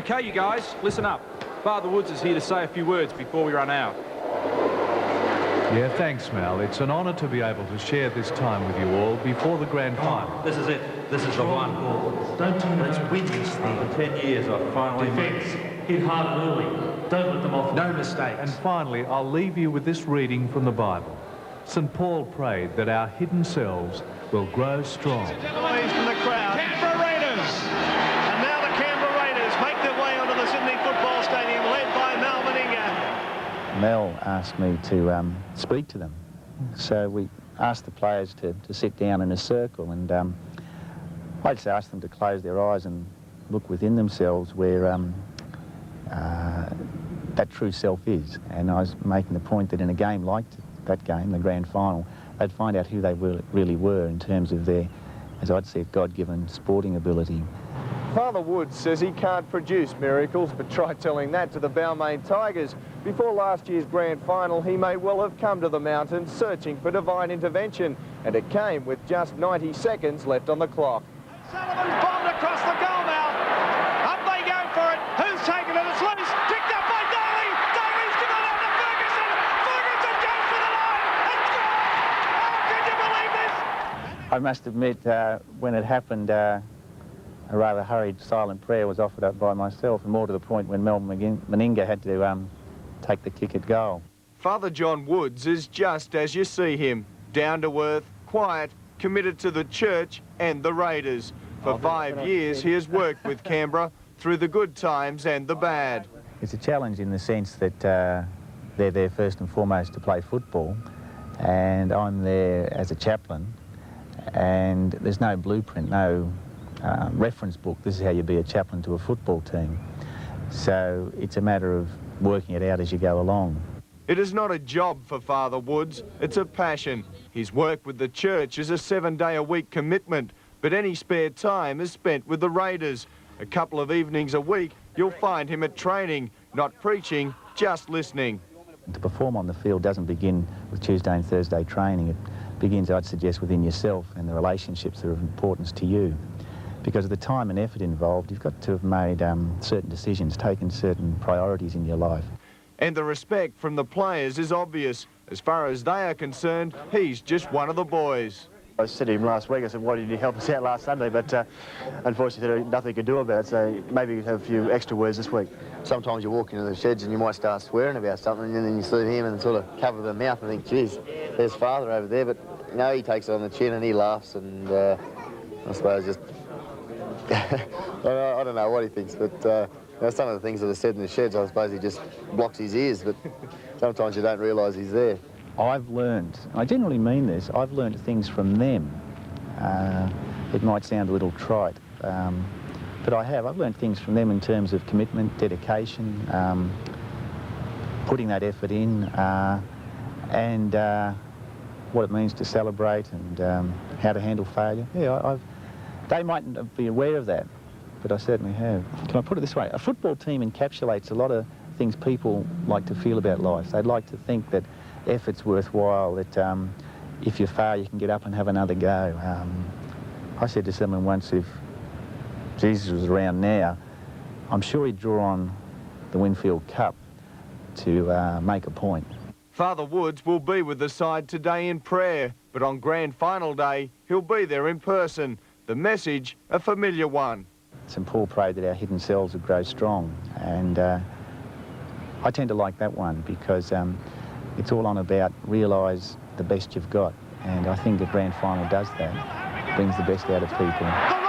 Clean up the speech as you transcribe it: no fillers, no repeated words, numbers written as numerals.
Okay, you guys, listen up. Father Woods is here to say a few words before we run out. Yeah, thanks, Mal. It's an honour to be able to share this time with you all before the grand final. This is it. This is the one. Don't turn it Let's over. win this thing. For 10 years, I finally... Defence. Hit hard and early. Don't let them off. No mistakes. And finally, I'll leave you with this reading from the Bible. St. Paul prayed that our hidden selves will grow strong. Noise from the crowd. Canberra Raiders. And now the Canberra Raiders make their way onto the Sydney Football Stadium, led by Mal Meninga. Mel asked me to speak to them. So we asked the players to sit down in a circle, and I just asked them to close their eyes and look within themselves where that true self is. And I was making the point that in a game like that game, the grand final, they'd find out who they really were in terms of their, as I'd say, God-given sporting ability. Father Woods says he can't produce miracles, but try telling that to the Balmain Tigers. Before last year's grand final, he may well have come to the mountains searching for divine intervention, and it came with just 90 seconds left on the clock. Sullivan's bombed across the goal now. Up they go for it. Who's taken it? It's loose. Picked up by Daly. Daly's given it out to Ferguson. Ferguson goes for the line. It's gone. Oh, can you believe this? I must admit, when it happened, a rather hurried silent prayer was offered up by myself, and more to the point when Mel Meninga had to take the kick at goal. Father John Woods is just as you see him, down to earth, quiet, committed to the church and the Raiders. For 5 years he has worked with Canberra through the good times and the bad. It's a challenge in the sense that they're there first and foremost to play football, and I'm there as a chaplain, and there's no blueprint, no reference book. This is how you be a chaplain to a football team. So it's a matter of working it out as you go along. It is not a job for Father Woods, it's a passion. His work with the church is a 7-day-a-week commitment, but any spare time is spent with the Raiders. A couple of evenings a week, you'll find him at training, not preaching, just listening. To perform on the field doesn't begin with Tuesday and Thursday training. It begins, I'd suggest, within yourself and the relationships that are of importance to you. Because of the time and effort involved, you've got to have made certain decisions, taken certain priorities in your life. And the respect from the players is obvious. As far as they are concerned, he's just one of the boys. I said to him last week, I said, why didn't you help us out last Sunday? But unfortunately, nothing he could do about it, so maybe we have a few extra words this week. Sometimes you walk into the sheds and you might start swearing about something, and then you see him and sort of cover the mouth and think, geez, there's Father over there. But, you know, he takes it on the chin and he laughs, and I suppose just... I don't know what he thinks, but you know, some of the things that are said in the sheds, I suppose he just blocks his ears, but sometimes you don't realise he's there. I've learned, and I generally mean this, I've learned things from them. It might sound a little trite, but I've learned things from them in terms of commitment, dedication, putting that effort in, and what it means to celebrate, and how to handle failure. Yeah, they mightn't be aware of that, but I certainly have. Can I put it this way? A football team encapsulates a lot of things people like to feel about life. They'd like to think that effort's worthwhile, that if you fail, you can get up and have another go. I said to someone once, if Jesus was around now, I'm sure he'd draw on the Winfield Cup to make a point. Father Woods will be with the side today in prayer, but on grand final day, he'll be there in person. The message, a familiar one. St. Paul prayed that our hidden selves would grow strong, and I tend to like that one because it's all on about realise the best you've got, and I think the grand final does that, brings the best out of people.